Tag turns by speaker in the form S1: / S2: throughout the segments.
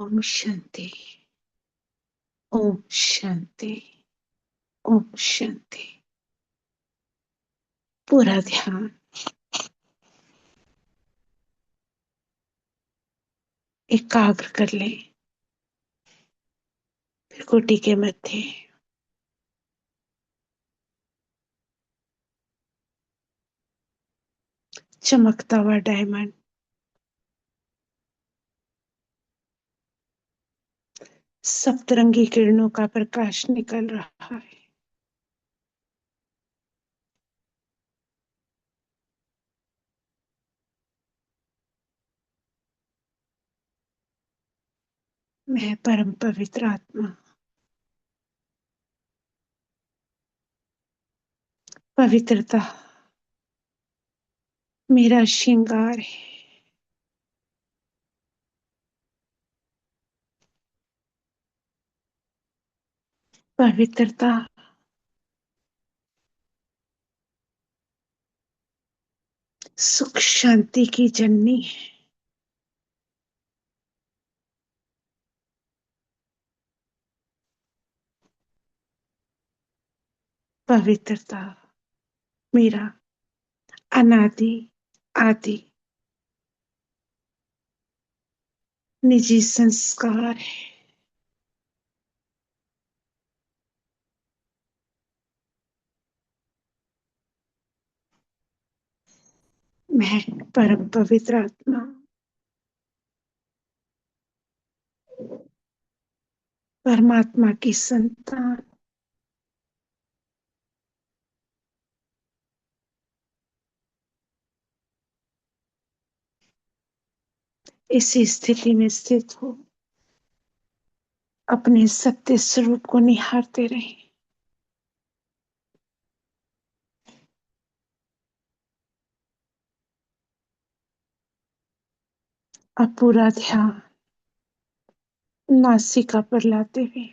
S1: ओम शांति। ओम शांति। ओम शांति। पूरा ध्यान एकाग्र कर ले। त्रिकुटी के मध्य चमकता हुआ डायमंड सप्तरंगी किरणों का प्रकाश निकल रहा है। मैं परम पवित्र आत्मा, पवित्रता मेरा श्रृंगार है। पवित्रता सुख शांति की जननी है। पवित्रता मेरा अनादि आदि निजी संस्कार है। मैं परम पवित्र आत्मा, परमात्मा की संतान, इसी स्थिति में स्थित हो अपने सत्य स्वरूप को निहारते रहे। अब पूरा ध्यान नासिका पर लाते हुए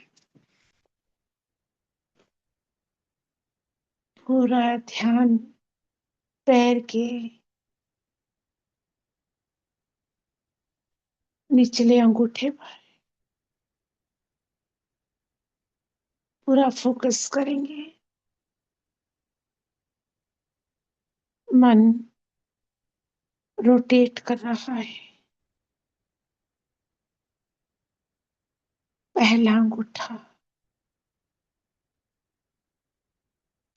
S1: पूरा ध्यान पैर के निचले अंगूठे पर पूरा फोकस करेंगे। मन रोटेट कर रहा है। पहला अंगूठा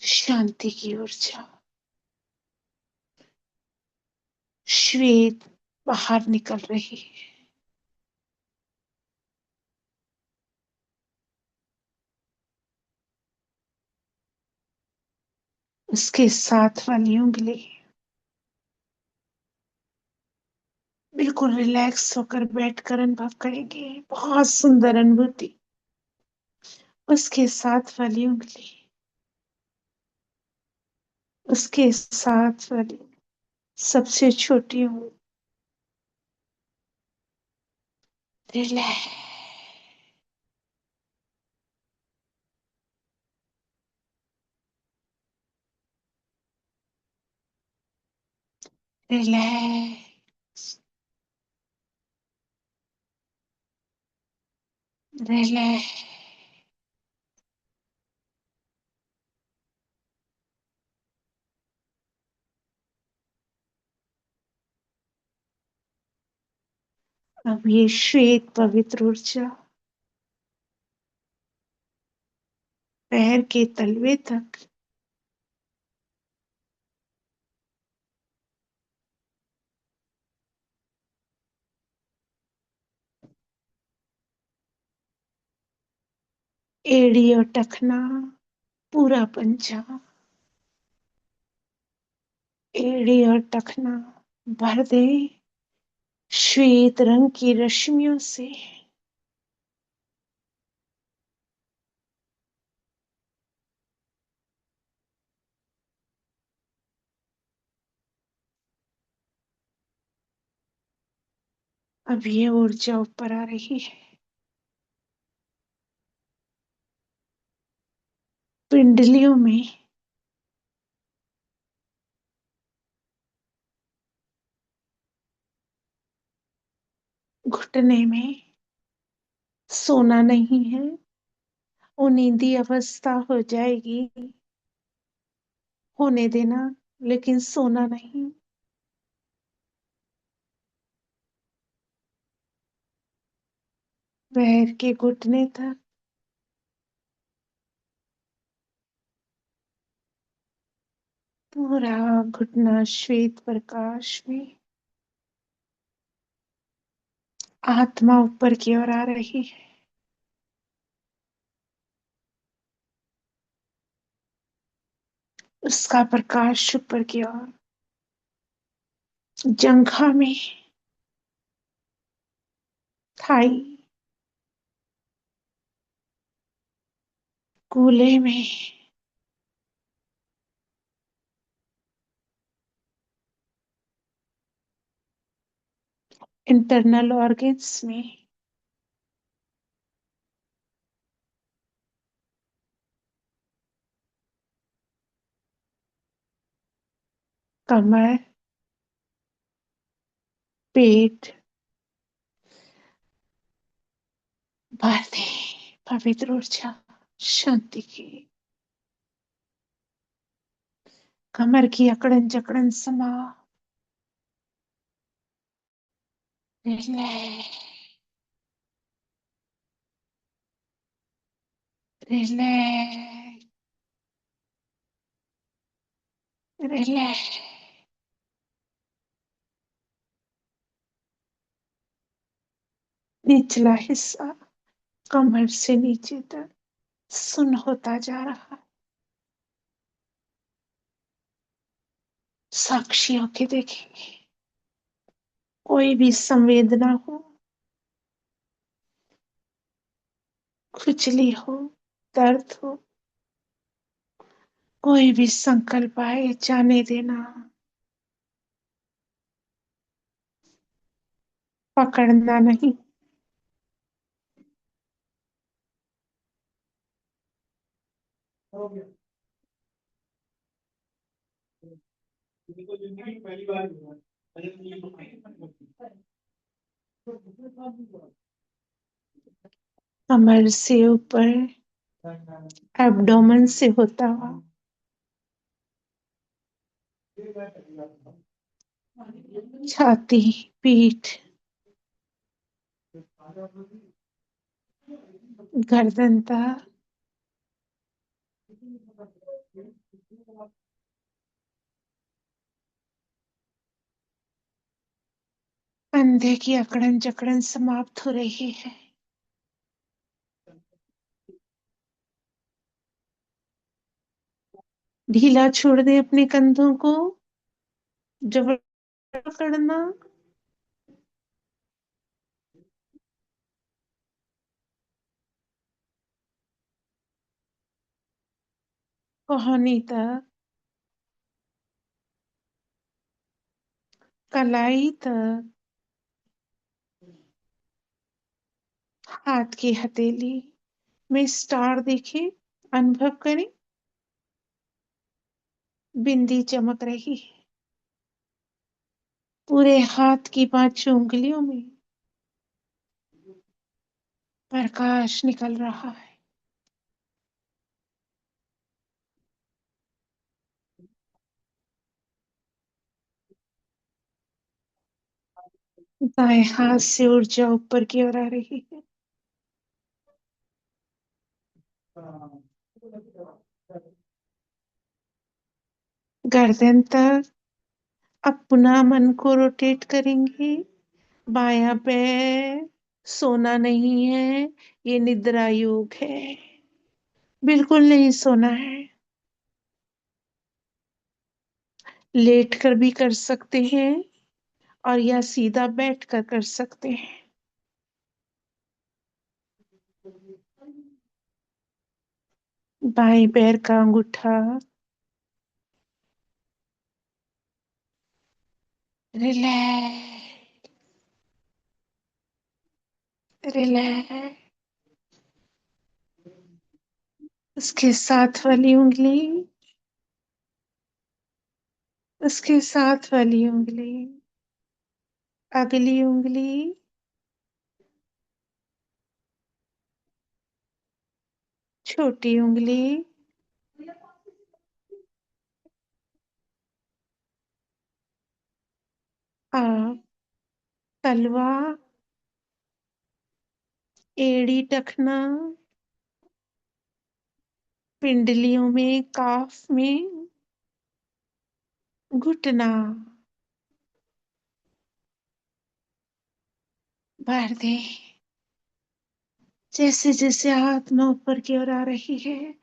S1: शांति की ऊर्जा, श्वेत बाहर निकल रही है। उसके साथ वाली उंगली बिल्कुल रिलैक्स होकर बैठकर अनुभव करेंगे। बहुत सुंदर अनुभूति। उसके साथ वाली उंगली, उसके साथ वाली सबसे छोटी उंगली रिलैक्स, रिलैक्स, रिलैक्स। अब ये श्वेत पवित्र ऊर्जा पैर के तलवे तक एड़ी और टखना, पूरा पंजा, एड़ी और टखना भर दे श्वेत रंग की रश्मियों से। अब ये ऊर्जा ऊपर आ रही है। पिंडलियों में घुटने में सोना नहीं है, वो नींदी अवस्था हो जाएगी। होने देना, लेकिन सोना नहीं। पैर के घुटने तक, पूरा घुटना श्वेत प्रकाश में। आत्मा ऊपर की ओर आ रही है। उसका प्रकाश ऊपर की ओर, जंघा में, थाई, कूल्हे में, इंटरनल ऑर्गन्स में, कमर, पेट, भरने, पवित्र ऊर्जा, शांति की। कमर की अकड़न जकड़न समा, रिलैक्स, रिलैक्स, रिलैक्स। निचला हिस्सा कमर से नीचे तक सुन्न होता जा रहा है। साक्षी होके देखेंगे। कोई भी संवेदना हो, खुजली हो, दर्द हो, कोई भी संकल्प आए, जाने देना। पकड़ना नहीं। कमर से ऊपर, एब्डोमेन से होता हुआ, छाती, पीठ, गर्दन तक, कंधे की अकड़न जकड़न समाप्त हो रही है। ढीला छोड़ दे अपने कंधों को, जबर पकड़ना। कोहनी तक, कलाई तक, हाथ की हथेली में स्टार देखे, अनुभव करें। बिंदी चमक रही है। पूरे हाथ की 5 उंगलियों में प्रकाश निकल रहा है। दाएं हाथ से ऊर्जा ऊपर की ओर आ रही है। गर्दन तक। अब पुनः मन को रोटेट करेंगे। बायां पैर, सोना नहीं है, ये निद्रा योग है। बिल्कुल नहीं सोना है। लेट कर भी कर सकते हैं, और या सीधा बैठ कर कर सकते हैं। बाएं पैर का अंगूठा, रिलैक्स, रिलैक्स। उसके साथ वाली उंगली, उसके साथ वाली उंगली, अगली उंगली, छोटी उंगली। आ, तलवा। एड़ी टखना। पिंडलियों में, काफ में। घुटना। भर दे। जैसे जैसे आत्मा ऊपर की ओर आ रही है,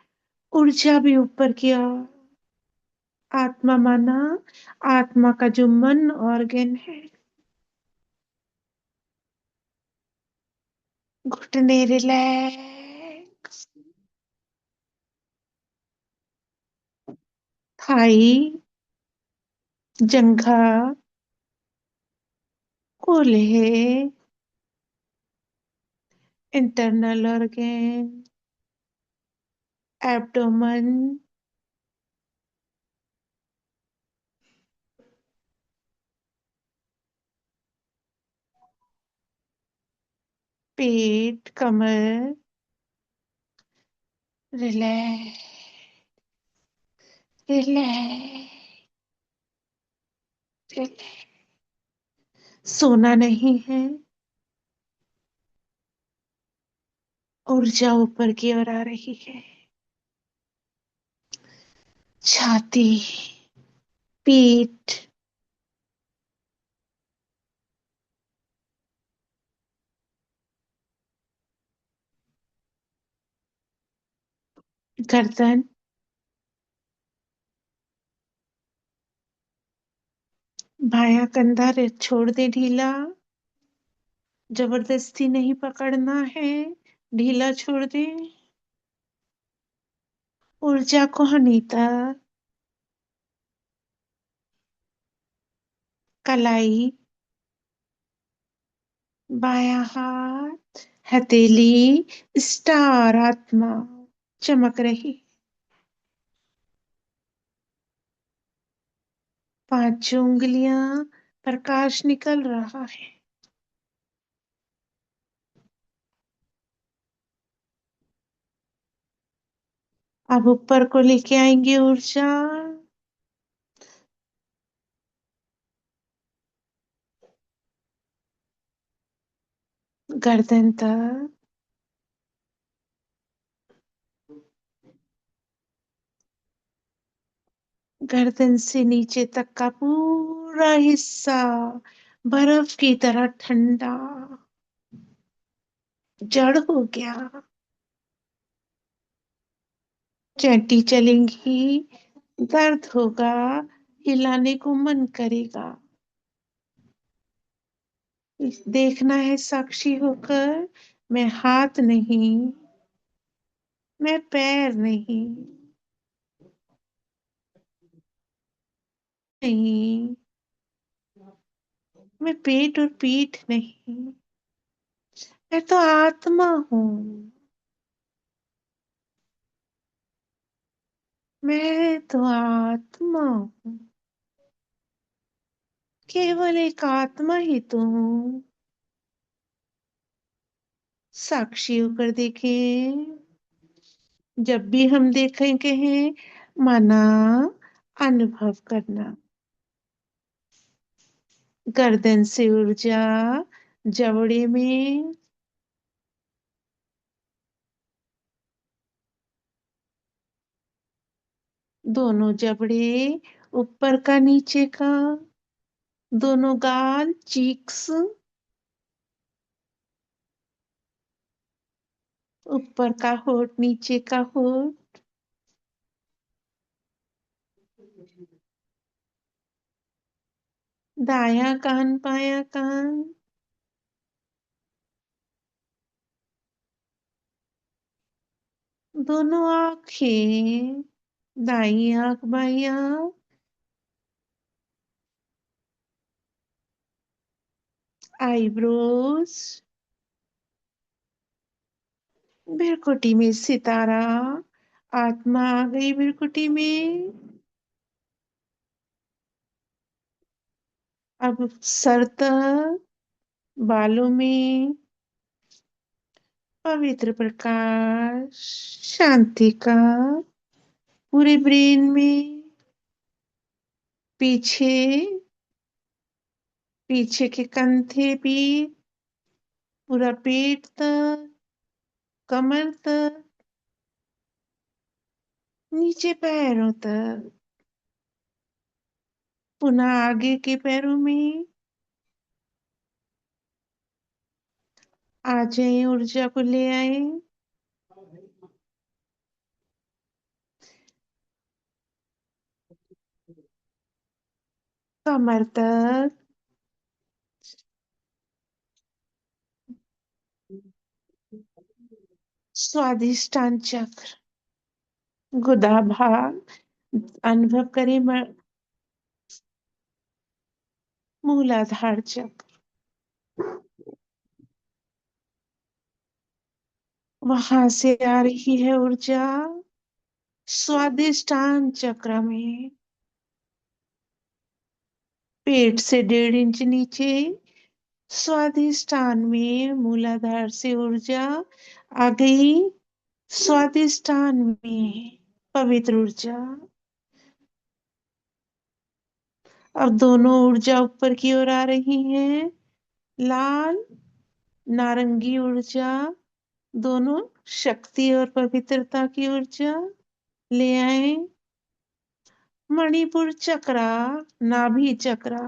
S1: ऊर्जा भी ऊपर की ओर। आत्मा माना आत्मा का जो मन ऑर्गन है। घुटने रिलैक्स। थाई। जंघा। कूल्हे। Internal organ. एब्डोमेन। पेट, कमर। रिलैक्स। रिलैक्स। रिलैक्स। सोना नहीं है। ऊर्जा ऊपर की ओर आ रही है। छाती। पीठ। गर्दन। बायां कंधा छोड़ दे ढीला। जबरदस्ती नहीं पकड़ना है। ढीला छोड़ दे। ऊर्जा को हनीता। कलाई। बायां हाथ। हथेली। स्टार आत्मा चमक रही। पांचों उंगलियां। प्रकाश निकल रहा है। अब ऊपर को लेके आएंगे ऊर्जा। गर्दन तक। गर्दन से नीचे तक का पूरा हिस्सा बर्फ की तरह ठंडा। जड़ हो गया। चैटी चलेंगी। दर्द होगा। हिलाने को मन करेगा। देखना है साक्षी होकर। मैं हाथ नहीं। मैं पैर नहीं। नहीं। मैं पेट और पीठ नहीं। मैं तो आत्मा हूँ। मैं तो आत्मा हूँ। केवल एक आत्मा ही तो हूँ। साक्षी होकर देखें। जब भी हम देखेंगे हैं, माना अनुभव करना। गर्दन से ऊर्जा जबड़े में। दोनों जबड़े, ऊपर का नीचे का। दोनों गाल, चीक्स। ऊपर का होठ, नीचे का होठ। दायां कान, बायां कान। दोनों आंखें। दाई आंख, बाई आंख। आईब्रोज। भ्रिकुटी में सितारा। आत्मा आ गई भ्रिकुटी में। अब सर तक। बालों में। पवित्र प्रकाश शांति का पूरे ब्रेन में, पीछे, पीछे के कंधे भी, पूरा पेट तक, कमर तक, नीचे पैरों तक, पुनः आगे के पैरों में। आ जाए, ऊर्जा को ले आए। कमर तक, स्वादिष्टान चक्र, गुदा भाग अनुभव करें, मूलाधार चक्र, वहां से आ रही है ऊर्जा स्वादिष्टान चक्र में, पेट से 1.5 इंच नीचे, स्वादिष्टान में मूलाधार से ऊर्जा आ गई, स्वादिष्टान में पवित्र ऊर्जा। अब दोनों ऊर्जा ऊपर की ओर आ रही हैं, लाल नारंगी ऊर्जा, दोनों शक्ति और पवित्रता की ऊर्जा ले आए। मणिपुर चक्रा, नाभि चक्रा,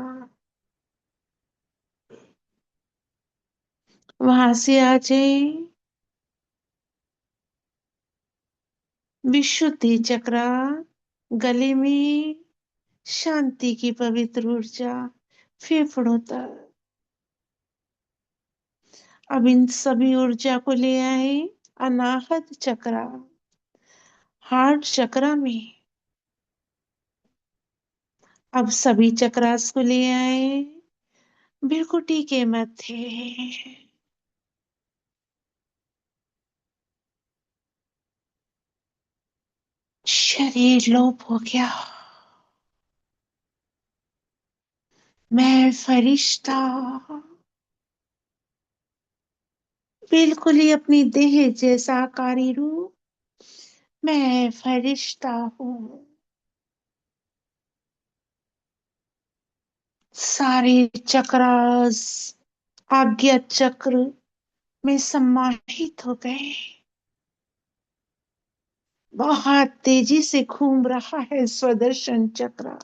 S1: वहां से आ जाए। विशुद्धि चक्रा, गले में शांति की पवित्र ऊर्जा, फेफड़ों तक। अब इन सभी ऊर्जा को ले आए अनाहत चक्रा, हार्ट चक्रा में। अब सभी चक्रास को ले आए भृकुटी के मध्य, शरीर लोप हो गया। मैं फरिश्ता बिल्कुल ही अपनी देह जैसा आकारी रूप, मैं फरिश्ता हूँ। सारे चक्रास आज्ञा चक्र में समाहित हो गए। बहुत तेजी से घूम रहा है स्वदर्शन चक्र।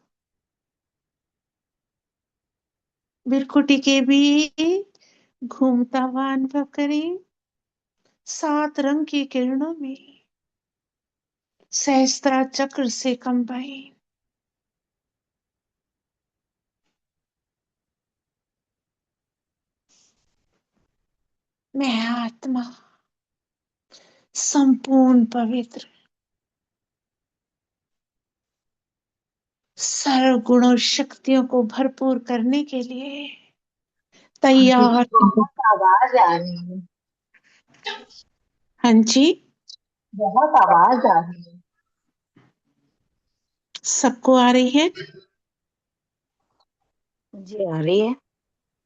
S1: बिरकुटी के भी घूमता हुआ अनुभव करें, 7 रंग की किरणों में सहस्त्रा चक्र से कंबाइन। मैं आत्मा संपूर्ण पवित्र, सर्व गुणों शक्तियों को भरपूर करने के लिए
S2: दीदी
S1: तैयार।
S2: बहुत आवाज आ रही है।
S1: हाँ जी,
S2: बहुत आवाज आ रही है।
S1: सबको आ रही है।
S2: मुझे आ रही है,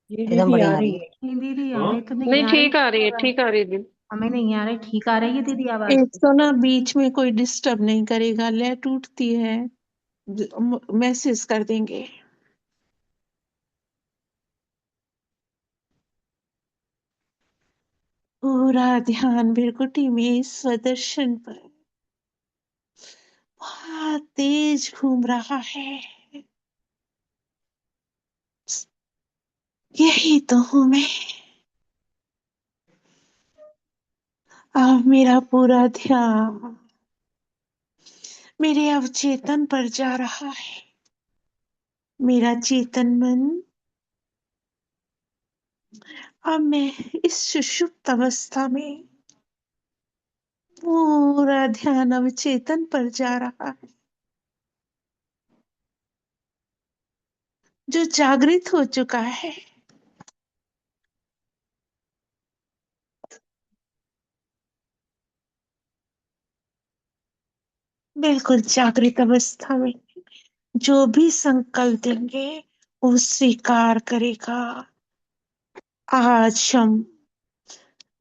S3: ये
S2: एकदम
S3: दीदी आ
S2: बढ़िया आ
S3: रही
S2: रही है।
S3: है। नहीं दीदी हमें तो नहीं
S4: नहीं
S3: आ रही
S4: ठीक आ रही
S3: दीदी
S4: है,
S3: आवाज।
S4: ठीक आ रही है दीदी।
S3: हमें नहीं आ रही, ठीक आ रही है दीदी आवाज।
S1: एक तो ना बीच में कोई डिस्टर्ब नहीं करेगा, लय टूटती है, मैसेज कर देंगे। पूरा ध्यान भृकुटी में स्वदर्शन पर बहुत तेज घूम रहा है। यही तो हूं मैं। अब मेरा पूरा ध्यान मेरे अवचेतन पर जा रहा है। मेरा चेतन मन, अब मैं इस सुषुप्त अवस्था में पूरा ध्यान अवचेतन पर जा रहा है, जो जागृत हो चुका है। बिल्कुल जागृत अवस्था में जो भी संकल्प देंगे वो स्वीकार करेगा। आज हम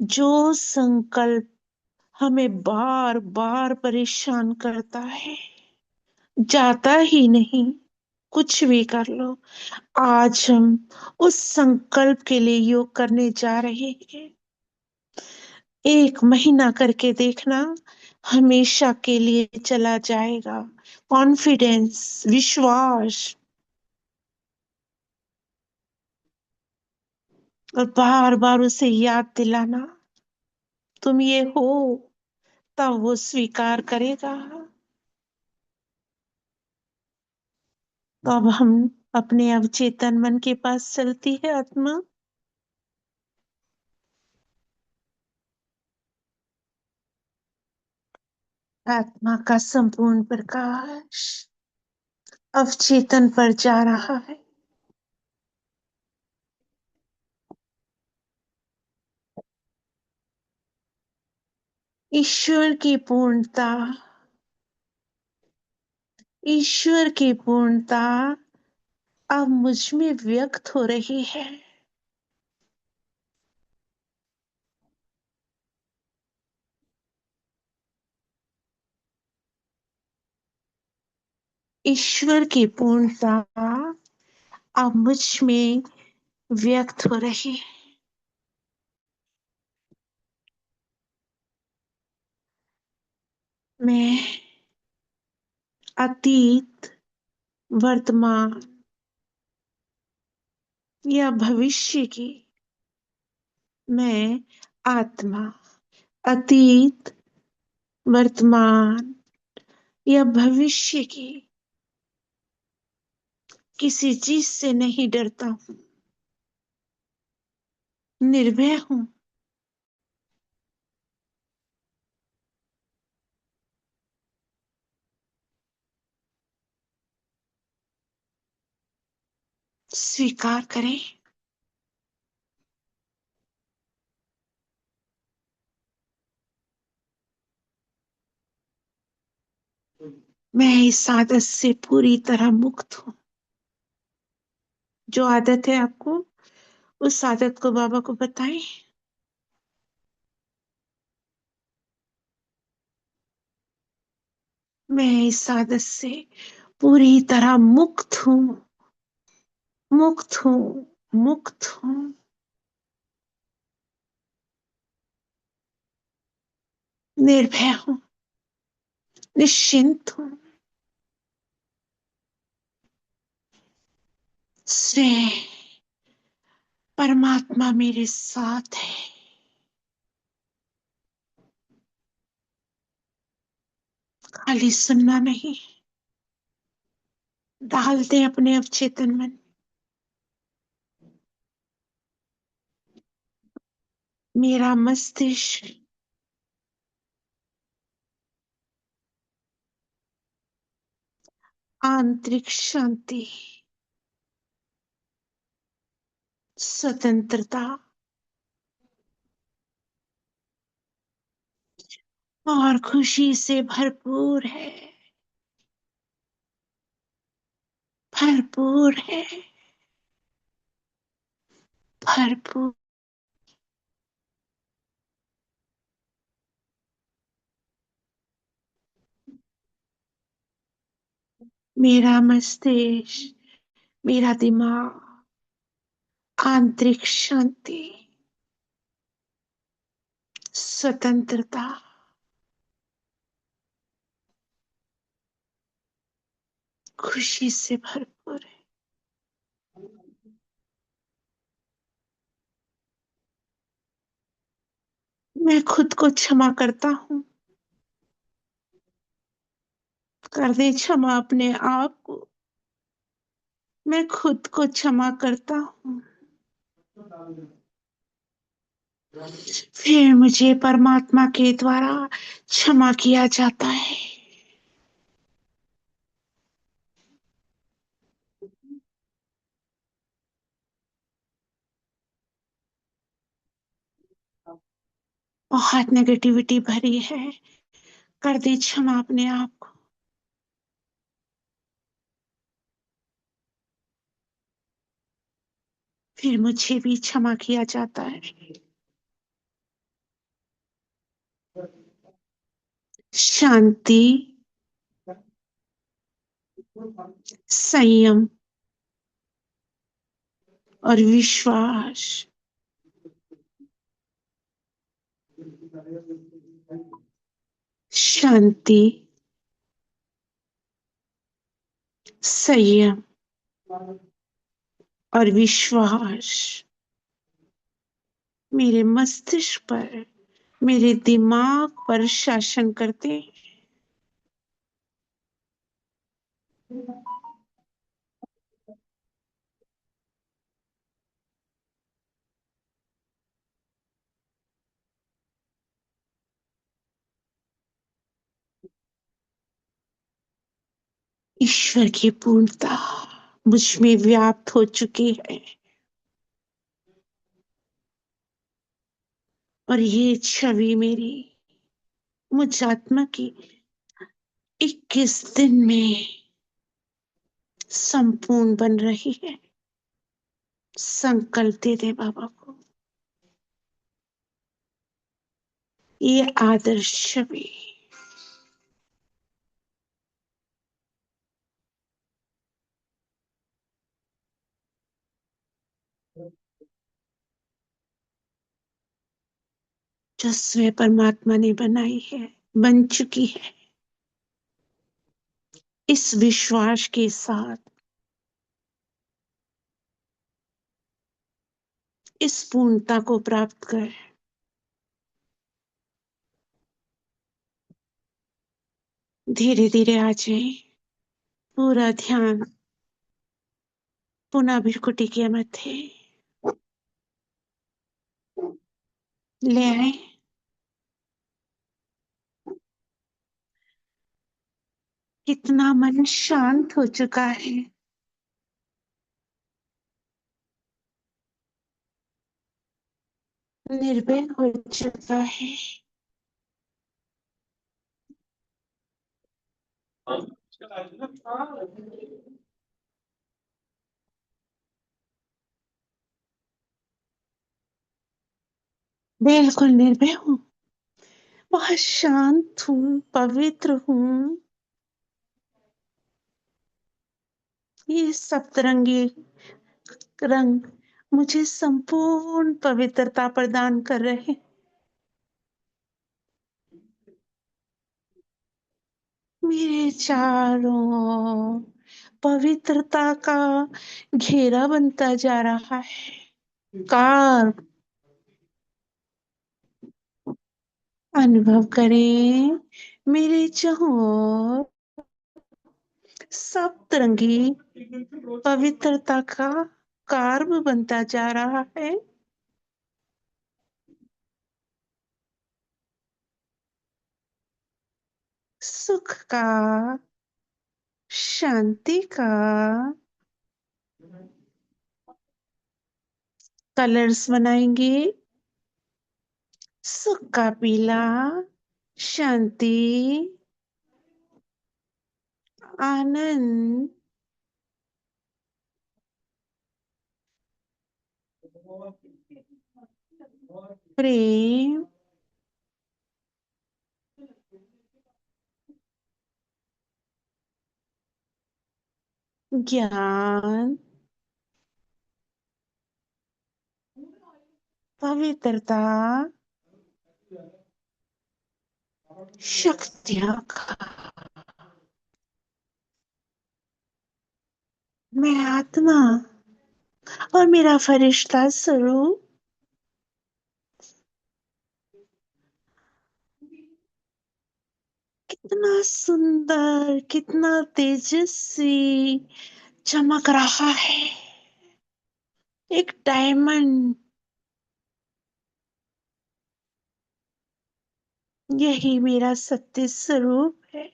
S1: जो संकल्प हमें बार बार परेशान करता है, जाता ही नहीं, कुछ भी कर लो। आज हम उस संकल्प के लिए योग करने जा रहे हैं। 1 महीना करके देखना, हमेशा के लिए चला जाएगा। कॉन्फिडेंस, विश्वास। और बार बार उसे याद दिलाना, तुम ये हो, तब वो स्वीकार करेगा। तो अब हम अपने अवचेतन मन के पास चलती है आत्मा। आत्मा का संपूर्ण प्रकाश अवचेतन पर जा रहा है। ईश्वर की पूर्णता, ईश्वर की पूर्णता अब मुझ में व्यक्त हो रही है। ईश्वर की पूर्णता अब मुझ में व्यक्त हो रही है। मैं अतीत, वर्तमान या भविष्य की, मैं आत्मा अतीत, वर्तमान या भविष्य की किसी चीज से नहीं डरता हूं, निर्भय हूं। स्वीकार करें। मैं इस आदत से पूरी तरह मुक्त हूं। जो आदत है आपको, उस आदत को बाबा को बताएं। मैं इस आदत से पूरी तरह मुक्त हूं, मुक्त हूं, मुक्त हूं। निर्भय हूं, निश्चिंत हूं। स्नेह, परमात्मा मेरे साथ है। खाली सुनना नहीं, डालते अपने अवचेतन मन। मेरा मस्तिष्क आंतरिक शांति, स्वतंत्रता और खुशी से भरपूर है, भरपूर है, भरपूर। मेरा मस्तिष्क, मेरा दिमाग आंतरिक शांति, स्वतंत्रता, खुशी से भरपूर है। मैं खुद को क्षमा करता हूं। कर दे क्षमा अपने आप को। मैं खुद को क्षमा करता हूं। फिर मुझे परमात्मा के द्वारा क्षमा किया जाता है। बहुत नेगेटिविटी भरी है, कर दे क्षमा अपने आप को। फिर मुझे भी क्षमा किया जाता है। शांति, संयम और विश्वास। शांति, संयम और विश्वास मेरे मस्तिष्क पर, मेरे दिमाग पर शासन करते हैं। ईश्वर की पूर्णता मुझ में व्याप्त हो चुकी है और ये छवि मेरी मुझ आत्मा की 21 दिन में संपूर्ण बन रही है। संकल्प दे दे बाबा को, ये आदर्श छवि जो स्वयं परमात्मा ने बनाई है, बन चुकी है। इस विश्वास के साथ इस पूर्णता को प्राप्त कर धीरे धीरे आ जाए। पूरा ध्यान पुनः भृकुटी के मध्य ले आए। कितना मन शांत हो चुका है। निर्भय हो चुका है। बिल्कुल निर्भय हूँ। बहुत शांत हूँ, पवित्र हूँ। ये सप्तरंगी रंग मुझे संपूर्ण पवित्रता प्रदान कर रहे हैं। मेरे चारों ओर पवित्रता का घेरा बनता जा रहा है। कार अनुभव करें मेरे चारों ओर सप्तरंगी पवित्रता का कार्ब बनता जा रहा है। सुख का, शांति का कलर्स बनाएंगे। सुख का पीला, शांति, आनंद, प्रेम, ज्ञान, पवित्रता, शक्तियां का। मैं आत्मा और मेरा फरिश्ता स्वरूप कितना सुंदर, कितना तेजस्वी चमक रहा है। एक डायमंड। यही मेरा सत्य स्वरूप है।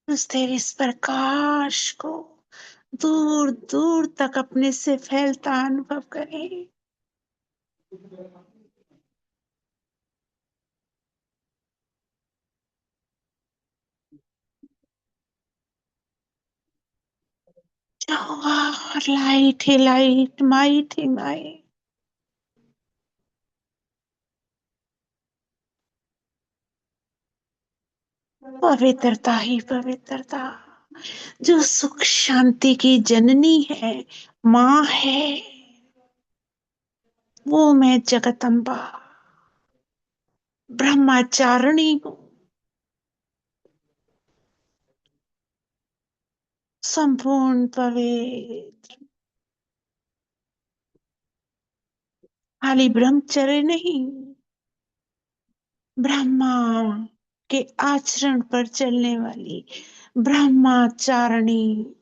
S1: उस तेरे इस प्रकाश को दूर दूर तक अपने से फैलता अनुभव करें। और लाइट है लाइट, माइट है माइट। पवित्रता ही पवित्रता, जो सुख शांति की जननी है, माँ है, वो मैं जगदम्बा ब्रह्मचारिणी हूँ। संपूर्ण पवित्र, खाली ब्रह्मचर्य नहीं, ब्रह्मा के आचरण पर चलने वाली ब्रह्मचारिणी।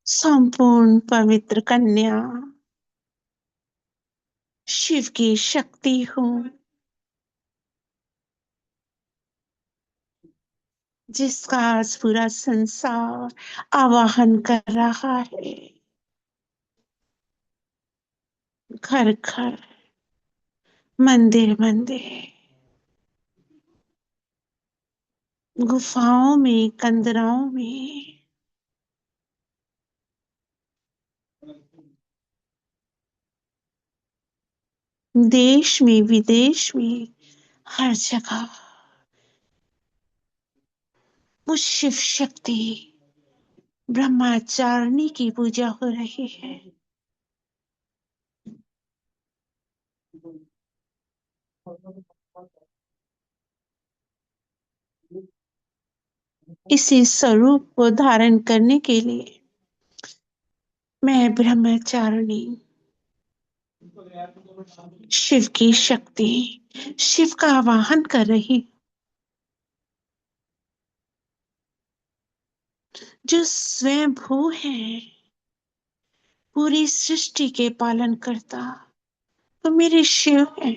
S1: संपूर्ण पवित्र कन्या, शिव की शक्ति हूँ, जिसका आज पूरा संसार आवाहन कर रहा है। घर घर, मंदिर मंदिर, गुफाओं में, कंदराओं में, देश में विदेश में, हर जगह उस शिव शक्ति ब्रह्मचारिणी की पूजा हो रही है। इसी स्वरूप को धारण करने के लिए मैं ब्रह्मचारिणी, शिव की शक्ति, शिव का आवाहन कर रही, जो स्वयं भू है, पूरी सृष्टि के पालन करता, तो मेरे शिव है।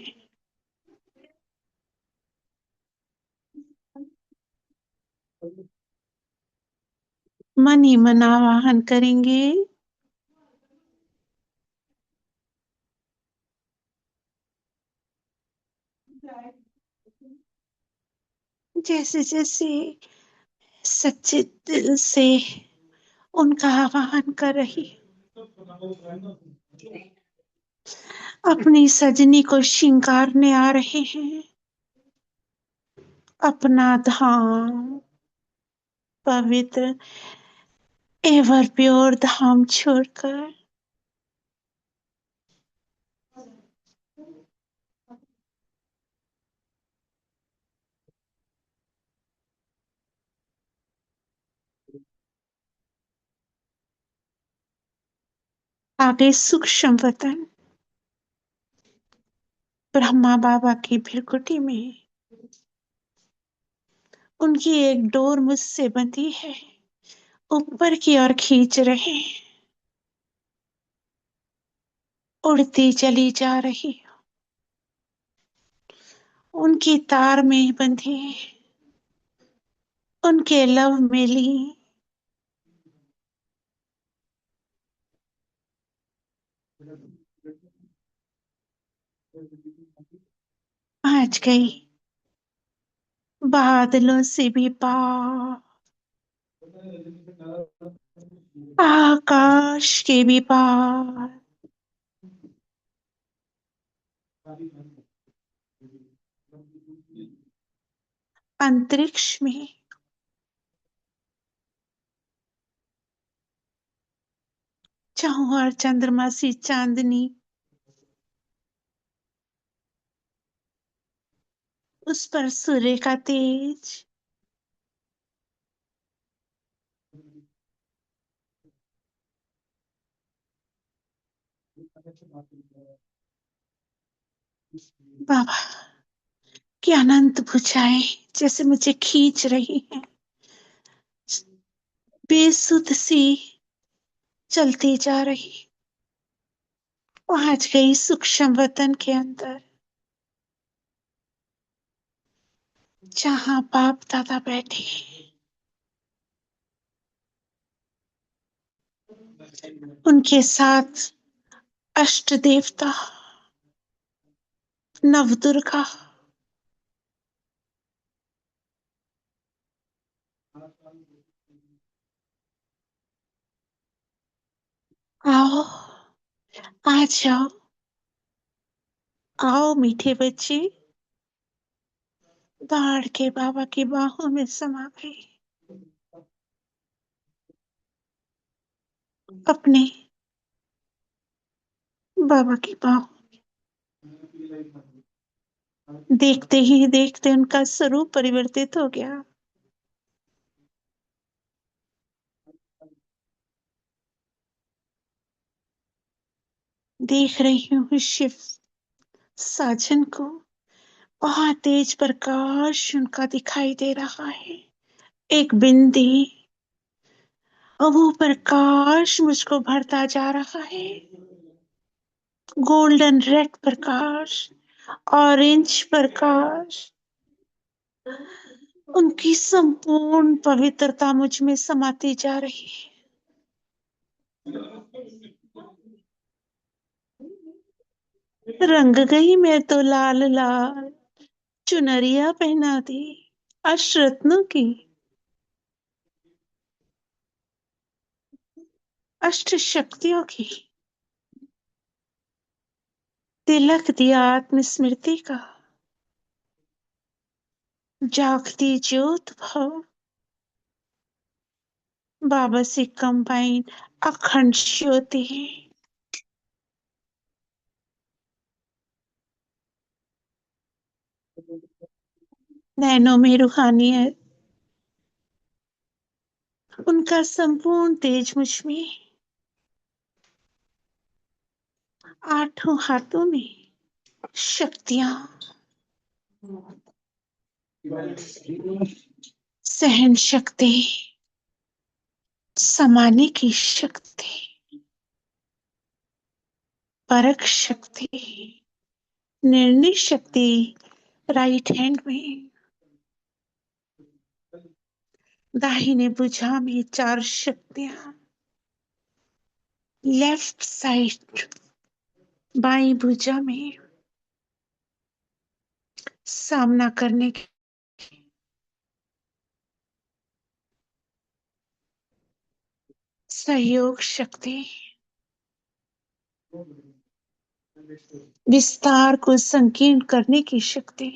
S1: मन ही मन आवाहन करेंगे। जैसे जैसे सच्चे दिल से उनका आवाहन कर रही, अपनी सजनी को श्रृंगारने आ रहे हैं, अपना धाम, पवित्र एवर प्योर धाम छोड़कर आगे सूक्ष्म वतन ब्रह्मा बाबा की भृकुटी में। उनकी एक डोर मुझसे बंधी है, ऊपर की ओर खींच रहे, उड़ती चली जा रही, उनकी तार में बंधी, उनके लव में ली। आज गई बादलों से भी पार, आकाश के भी पार, अंतरिक्ष में चाहूं और चंद्रमा सी चांदनी, उस पर सूर्य का तेज। बाबा की अनंत भुजाएं जैसे मुझे खींच रही हैं, बेसुध सी चलती जा रही, पहुंच गई सूक्ष्म वतन के अंदर, जहां बाप दादा बैठे, उनके साथ अष्ट देवता, नवदुर्गा। आओ, आ जाओ, आओ मीठे बच्चे। दौड़ के बाबा की बाहों में समा गई। अपने बाबा की बाहों, देखते ही देखते उनका स्वरूप परिवर्तित हो गया। देख रही हूँ शिव साजन को, बहुत तेज प्रकाश उनका दिखाई दे रहा है। एक बिंदी, और वो प्रकाश मुझको भरता जा रहा है। गोल्डन रेड प्रकाश, ऑरेंज प्रकाश, उनकी संपूर्ण पवित्रता मुझ में समाती जा रही है। रंग गई मैं तो लाल लाल, चुनरिया पहना दी अष्टरत्नों की, अष्ट शक्तियों की। तिलक दिया आत्मस्मृति का, जागती ज्योत भव, बाबा से कंबाइन अखंड ज्योति है। नैनों में रूहानियत, उनका संपूर्ण तेज मुझ में। आठों हाथों में शक्तियां, सहन शक्ति, समाने की शक्ति, परख शक्ति, निर्णय शक्ति राइट हैंड में। दाहिने भुजा में चार शक्तियां, लेफ्ट साइड बाई भुजा में सामना करने की सहयोग शक्ति, विस्तार को संकीर्ण करने की शक्ति,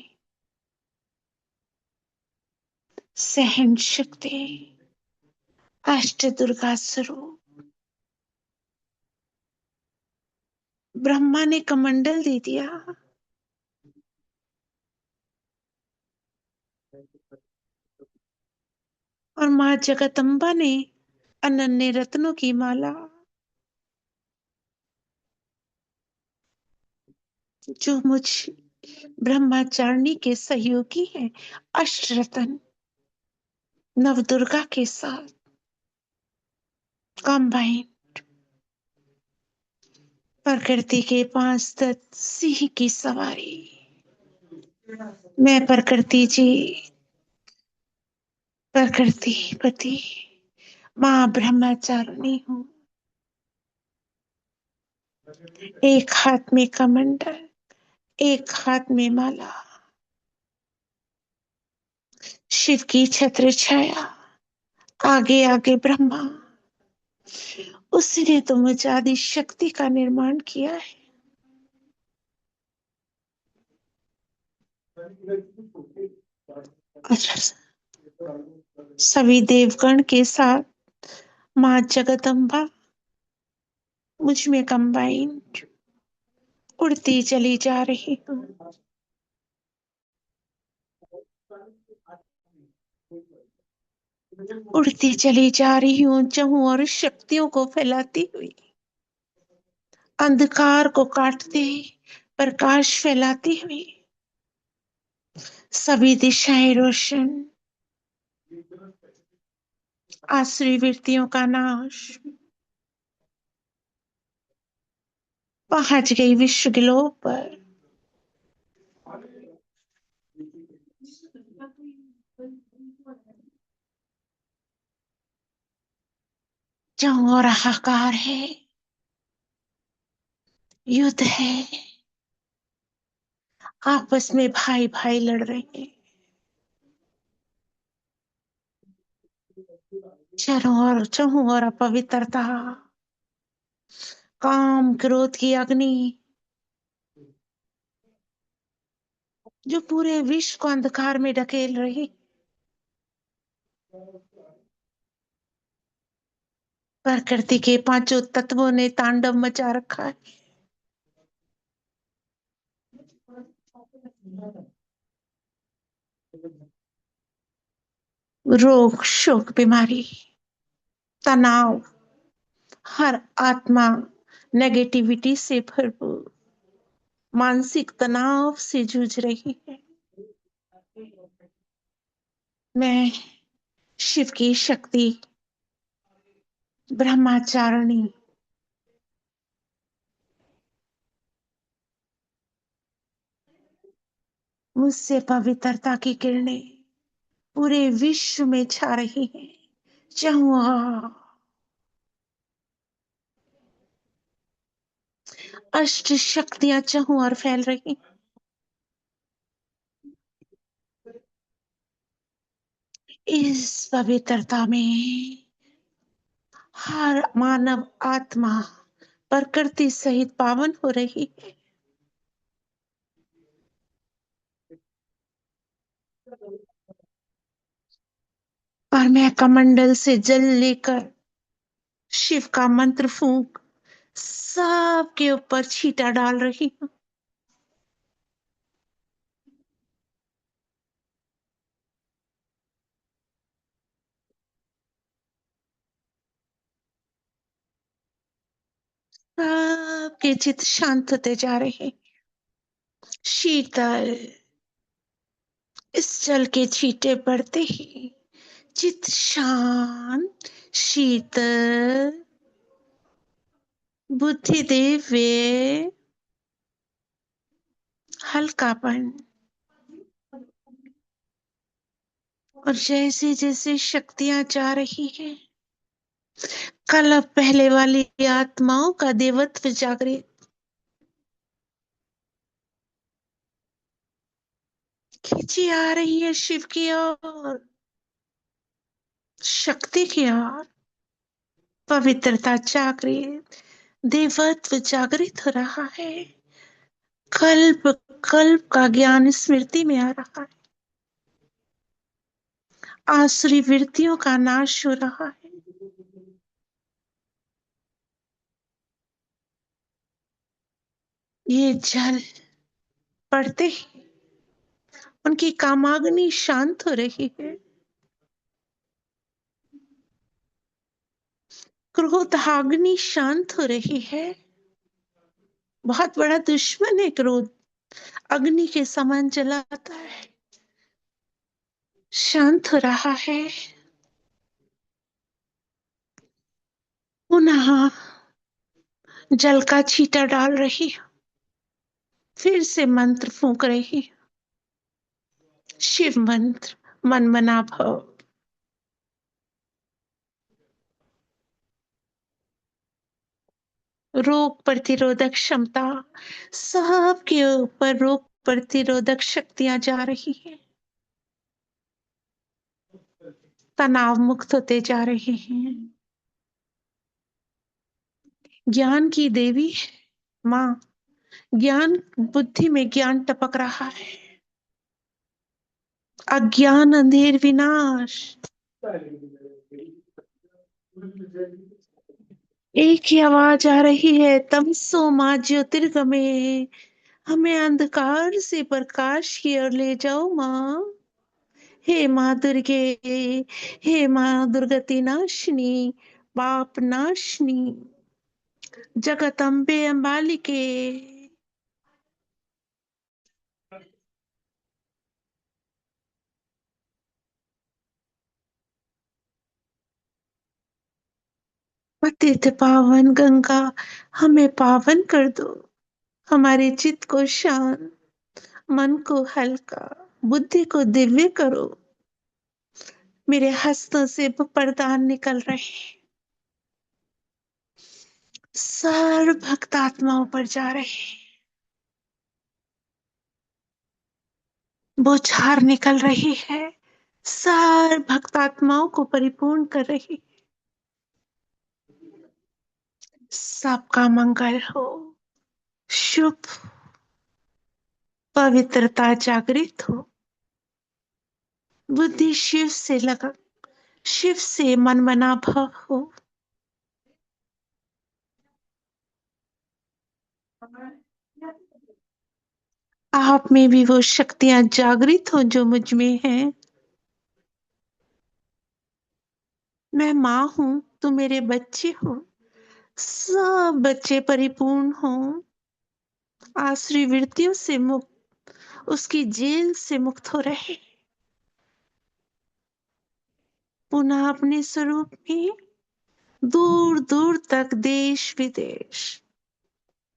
S1: सहन शक्ति, अष्ट दुर्गा स्वरूप। ब्रह्मा ने कमंडल दे दिया, और मां जगदम्बा ने अनन्य रत्नों की माला, जो मुझ ब्रह्मचारिणी के सहयोगी हैं, अष्टरत्न नवदुर्गा के साथ कंबाइन। प्रकृति के पांच तत्व सिंह की सवारी, मैं प्रकृति जी, प्रकृति पति मां ब्रह्मचारिणी हूँ। एक हाथ में कमंडल, एक हाथ में माला, शिव की छत्र छाया, आगे आगे ब्रह्मा। उसी ने तो मुझे आदि शक्ति का निर्माण किया है। अच्छा, सभी देवगण के साथ मां जगदम्बा मुझ में कंबाइन, उड़ती चली जा रही हूँ। उड़ती चली जा रही हूँ जहूं, और शक्तियों को फैलाती हुई, अंधकार को काटते प्रकाश फैलाती हुई, सभी दिशाएं रोशन, आसुरी वृत्तियों का नाश। पहुंच गई विश्व ग्लोब पर। जंग और हाहाकार है, युद्ध है, आपस में भाई भाई लड़ रहे हैं। चारों ओर अपवित्रता, काम क्रोध की अग्नि जो पूरे विश्व को अंधकार में ढकेल रही। प्रकृति के पांचों तत्वों ने तांडव मचा रखा है। रोग, शोक, बीमारी, तनाव, हर आत्मा नेगेटिविटी से भरपूर मानसिक तनाव से जूझ रही है। मैं शिव की शक्ति ब्रह्मचारिणी मुझसे पवित्रता की किरणें पूरे विश्व में छा रही हैं। चाहूँ अष्ट शक्तियां चाहूं और फैल रही। इस पवित्रता में हर मानव आत्मा प्रकृति सहित पावन हो रही है। और मैं कमंडल से जल लेकर शिव का मंत्र फूंक सबके ऊपर छींटा डाल रही हूँ। सबके चित्त शांत होते जा रहे हैं। शीतल, इस जल के छींटे पड़ते ही चित्त शांत, शीतल, बुद्धि दिव्य, हल्कापन। और जैसे जैसे शक्तियां जा रही है, कल पहले वाली आत्माओं का देवत्व जागृत खींची आ रही है शिव की ओर, शक्ति की ओर। पवित्रता जागृत, देवत्व जागृत हो रहा है। कल्प कल्प का ज्ञान स्मृति में आ रहा है। आसुरी वृत्तियों का नाश हो रहा है। ये जल पड़ते ही उनकी कामाग्नि शांत हो रही है। क्रोधाग्नि शांत हो रही है। बहुत बड़ा दुश्मन है क्रोध, अग्नि के समान जलाता है। शांत हो रहा है। पुनः जल का छींटा डाल रही, फिर से मंत्र फूंक रही। शिव मंत्र, मन मना भव। रोग प्रतिरोधक क्षमता, सबके ऊपर रोग प्रतिरोधक शक्तियां जा रही है। तनाव मुक्त होते जा रहे हैं। ज्ञान की देवी माँ, ज्ञान, बुद्धि में ज्ञान टपक रहा है। अज्ञान अंधेर विनाश। एक ही आवाज आ रही है, तमसो माँ ज्योतिर्गमे, हमें अंधकार से प्रकाश की ओर ले जाओ माँ। हे माँ दुर्गे, हे माँ दुर्गति नाशिनी, पाप नाशिनी, जगत अम्बे अम्बालिके। पतित पावन गंगा, हमें पावन कर दो। हमारे चित्त को शांत, मन को हल्का, बुद्धि को दिव्य करो। मेरे हस्तों से वरदान निकल रहे हैं, सर्व भक्त आत्माओं पर जा रहे हैं। बौछार निकल रही है, सार भक्तात्माओं को परिपूर्ण कर रही। सबका मंगल हो, शुभ पवित्रता जागृत हो, बुद्धि शिव से लगा, शिव से मन बना भव हो। आप में भी वो शक्तियां जागृत हो जो मुझ में है। मैं माँ हूं, तुम मेरे बच्चे हो, सब बच्चे परिपूर्ण हो, आसुरी वृत्तियों से मुक्त, उसकी जेल से मुक्त हो रहे, पुनः अपने स्वरूप में दूर दूर तक, देश विदेश,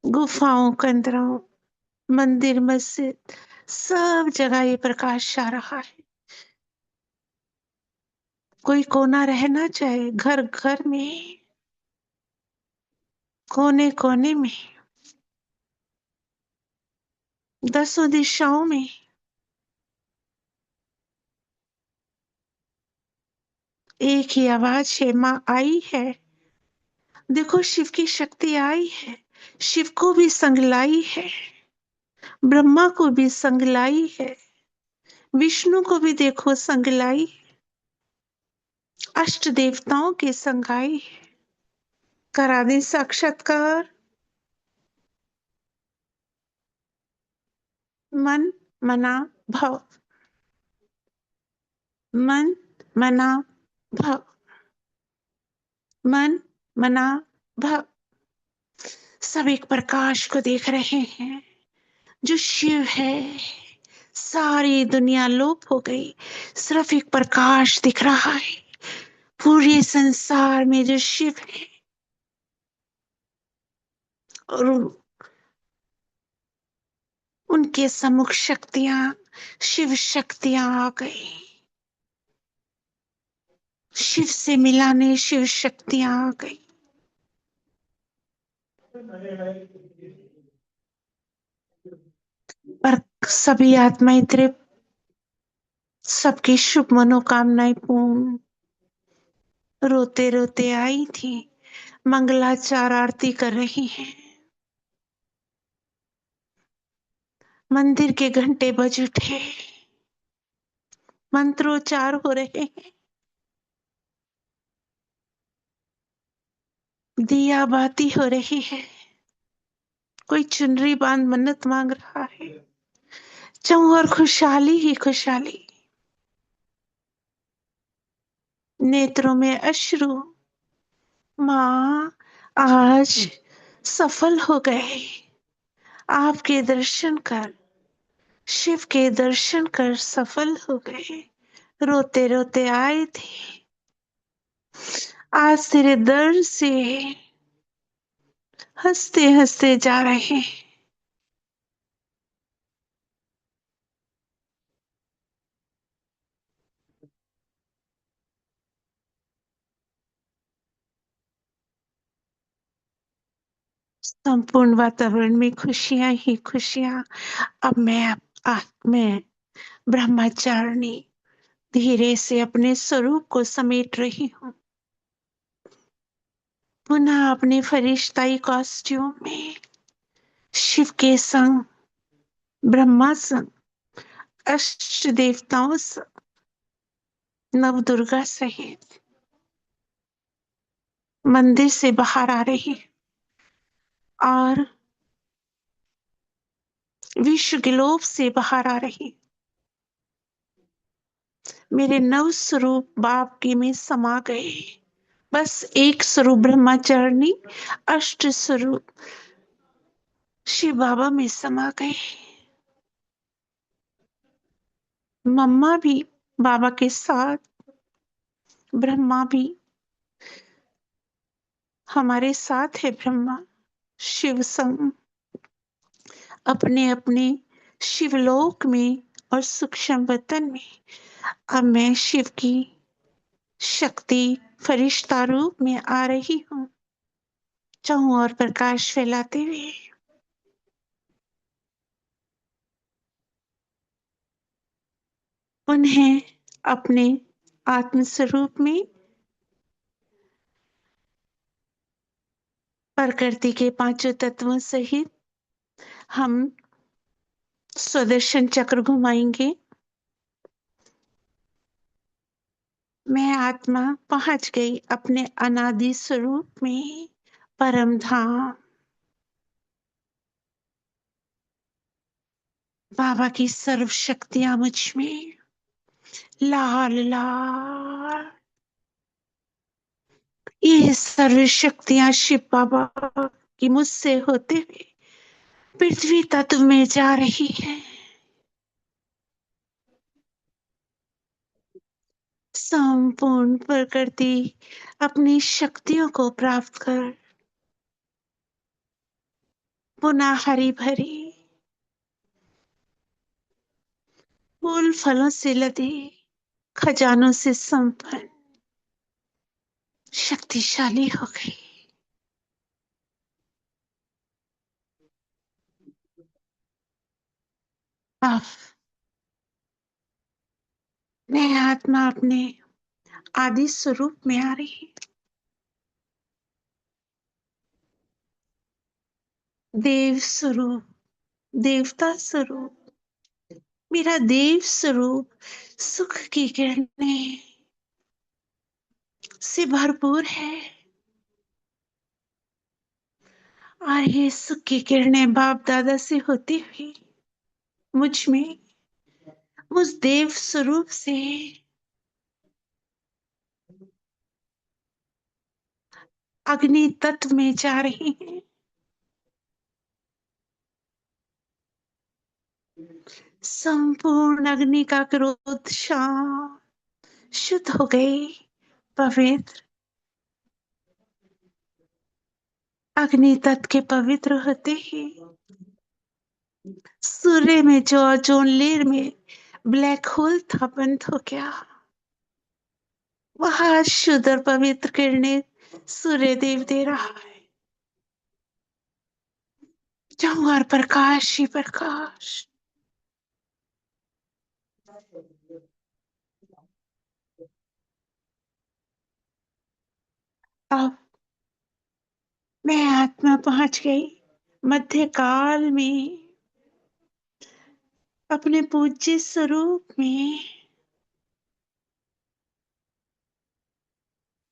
S1: गुफाओं कंदरों, मंदिर मस्जिद, सब जगह ये प्रकाश आ रहा है। कोई कोना रहना चाहे, घर घर में, कोने कोने में, दसों दिशाओं में एक ही आवाज है, माँ आई है। देखो शिव की शक्ति आई है, शिव को भी संग लाई है, ब्रह्मा को भी संग लाई है, विष्णु को भी देखो संग लाई, अष्ट देवताओं के संग आई है। करा दे साक्षात्कार। मन मना भव, मन मना भव, मन मना भव। सब एक प्रकाश को देख रहे हैं जो शिव है। सारी दुनिया लोप हो गई, सिर्फ एक प्रकाश दिख रहा है पूरे संसार में जो शिव है। और उनके सम्मुख शक्तियां, शिव शक्तियां आ गई, शिव से मिलाने शिव शक्तियां आ गई। पर सभी आत्माएं तृप्त, सबकी शुभ मनोकामनाएं पूर्ण। रोते रोते आई थी, मंगलाचार आरती कर रही हैं, मंदिर के घंटे बज उठे, मंत्रोच्चार हो रहे हैं, दिया बाती हो रही है, कोई चुनरी बांध मन्नत मांग रहा है। चौर खुशहाली ही खुशहाली, नेत्रों में अश्रु। माँ आज सफल हो गए, आपके दर्शन कर, शिव के दर्शन कर सफल हो गए। रोते रोते आए थे, आज तेरे दर से हंसते हंसते जा रहे हैं। संपूर्ण वातावरण में खुशियां ही खुशियां। अब मैं ब्रह्मचारिणी धीरे से अपने स्वरूप को समेट रही हूँ, पुनः अपने फरिश्ताई कॉस्ट्यूम में, शिव के संग, ब्रह्मा संग, अष्ट देवताओं संग, नव दुर्गा सहित मंदिर से बाहर आ रही और विश्व ग्लोब से बाहर आ रही। मेरे नव स्वरूप बाप के में समा गए। बस एक स्वरूप ब्रह्मचारिणी, अष्ट स्वरूप शिव बाबा में समा गए। मम्मा भी बाबा के साथ, ब्रह्मा भी हमारे साथ है। ब्रह्मा शिव संग अपने अपने शिवलोक में और सूक्ष्म वतन में। अब मैं शिव की शक्ति फरिश्ता रूप में आ रही हूँ, चाहूं और प्रकाश फैलाते हुए। उन्हें अपने आत्म स्वरूप में प्रकृति के पांचों तत्वों सहित हम सुदर्शन चक्र घुमाएंगे। मैं आत्मा पहुंच गई अपने अनादि स्वरूप में, परम धाम। बाबा की सर्व शक्तियां मुझ में, लाल लाल। ये सर्व शक्तियां शिव बाबा की मुझसे होते हुए पृथ्वी तत्व में जा रही है। संपूर्ण प्रकृति अपनी शक्तियों को प्राप्त कर पुनः हरी भरी, फूल फलों से लदी, खजानों से संपन्न, शक्तिशाली हो गई। अब मैं आत्मा अपने आदि स्वरूप में आ रही, देव स्वरूप, देवता स्वरूप। मेरा देव स्वरूप सुख की किरणें से भरपूर है, और ये सुख की किरणें बाप दादा से होती हुई मुझ में, उस देव स्वरूप से अग्नि तत्व में जा रही हैं। संपूर्ण अग्नि का क्रोध शांत, शुद्ध हो गई, पवित्र। अग्नि तत्व के पवित्र होते ही सूर्य में जो ओजोन लेयर में ब्लैक होल था, बंद हो गया। वह शुद्ध और पवित्र किरणें सूर्य देव दे रहा है, चारों ओर प्रकाश ही प्रकाश। अब मैं आत्मा पहुंच गई मध्य काल में, अपने पूज्य स्वरूप में।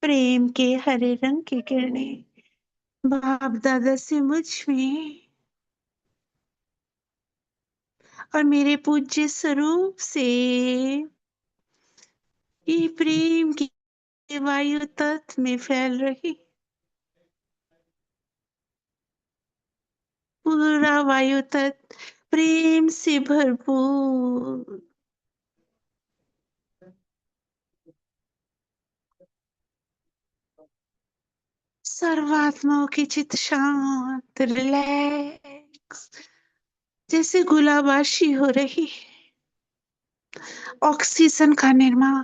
S1: प्रेम के हरे रंग की किरणें बाप दादा से मुझ में और मेरे पूज्य स्वरूप से ये प्रेम की वायु तत्व में फैल रही, पूरा वायु तत्व प्रेम से भरपूर। सर्वात्माओं की चित शांत, रिलैक्स, जैसे गुलाबाशी हो रही है, ऑक्सीजन का निर्माण।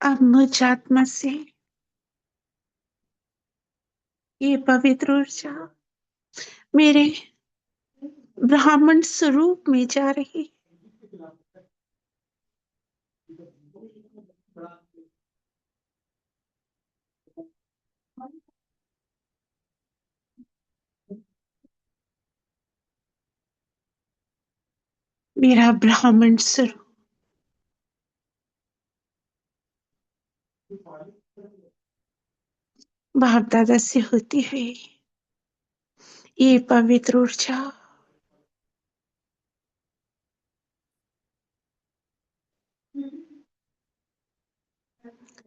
S1: अब मुझ आत्मा से ये पवित्र ऊर्जा मेरे ब्राह्मण स्वरूप में जा रही, मेरा ब्राह्मण स्वरूप बाप दादा से होती हुई ये पवित्र ऊर्जा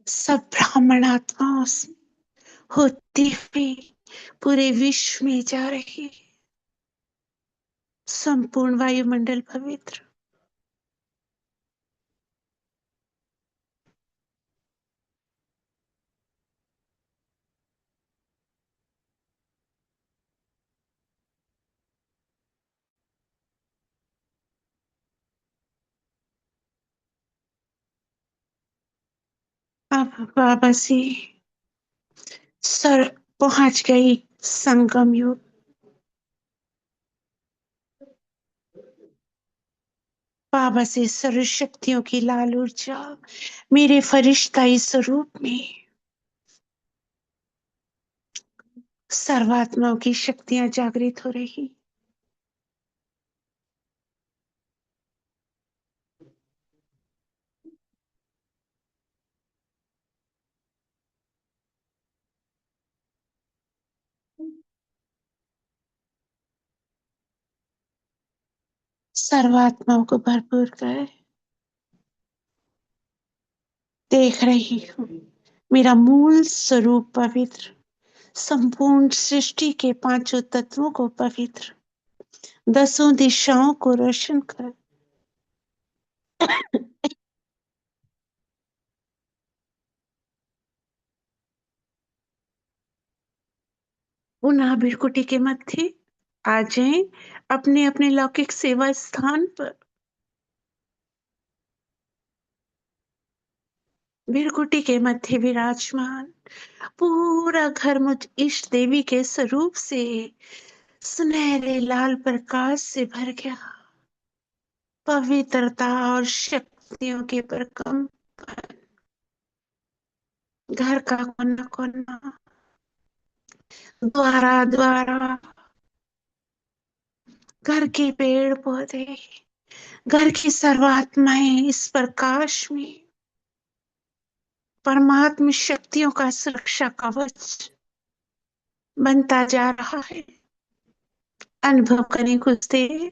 S1: सब ब्राह्मण आत्माओं से होती हुई पूरे विश्व में जा रही, संपूर्ण वायुमंडल पवित्र। अब बाबा से सर पहुंच गई संगम युग, बाबा से सर्व शक्तियों की लाल ऊर्जा मेरे फरिश्ताई स्वरूप में सर्वात्माओं की शक्तियां जागृत हो रही। सर्वात्माओं को भरपूर कर देख रही हूँ। मेरा मूल स्वरूप पवित्र, संपूर्ण सृष्टि के पांचों तत्वों को पवित्र, दसों दिशाओं को रोशन कर पुनः भृकुटी के मध्य आ जाएं, अपने अपने लौकिक सेवा स्थान पर। भृकुटी के मध्य विराजमान पूरा घर मुझ इष्ट देवी के स्वरूप से सुनहरे लाल प्रकाश से भर गया। पवित्रता और शक्तियों के प्रकंप घर का कोना कोना, द्वारा द्वारा, घर के पेड़ पौधे, घर की सर्वात्माएं इस प्रकाश में परमात्म शक्तियों का सुरक्षा कवच बनता जा रहा है। अनुभव करें कुछ देर।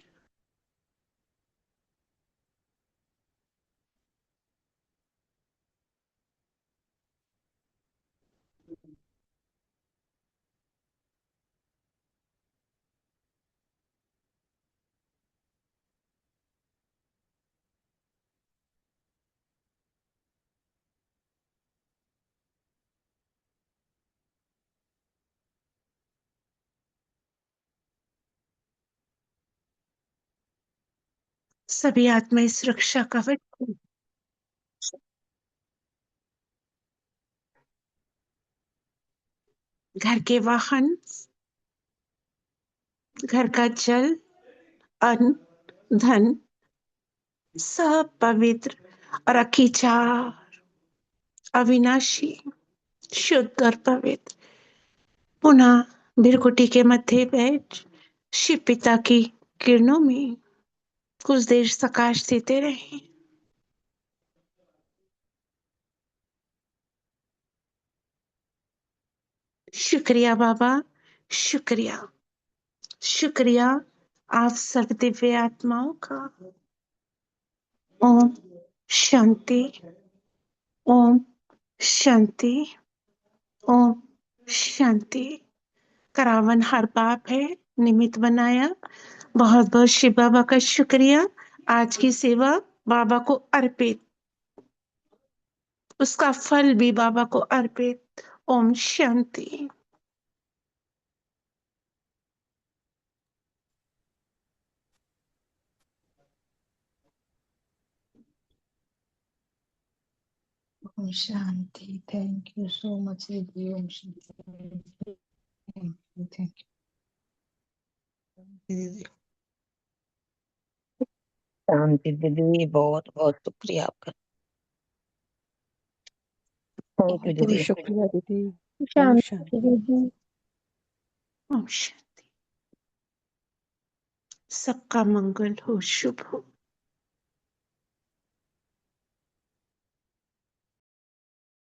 S1: सभी आत्माएं सुरक्षा कवच, घर के वाहन, घर का जल, अन्न, धन, सब पवित्र और अखिचार, अविनाशी, शुद्ध और पवित्र। पुनः भृकुटी के मध्य बैठ शिव पिता की किरणों में कुछ देर प्रकाश देते रहे। शुक्रिया बाबा, शुक्रिया, शुक्रिया आप सर्व दिव्य आत्माओं का। ओम शांति, ओम शांति, ओम शांति। करावन हर पाप है निमित्त बनाया। बहुत बहुत शिव बाबा का शुक्रिया। आज की सेवा बाबा को अर्पित, उसका फल भी बाबा को अर्पित। Om Shanti.
S2: Om Shanti. Thank you so much दीदी। ओम शांति। थैंक यू दीदी। शांति दीदी, बहुत बहुत शुक्रिया आपका। थैंक यू
S4: बहुत बहुत
S2: दीदी।
S4: शुक्रिया दीदी। ओम
S2: शांति
S4: शांति।
S2: दीदी।
S1: ओम शांति। सबका मंगल हो, शुभ हो।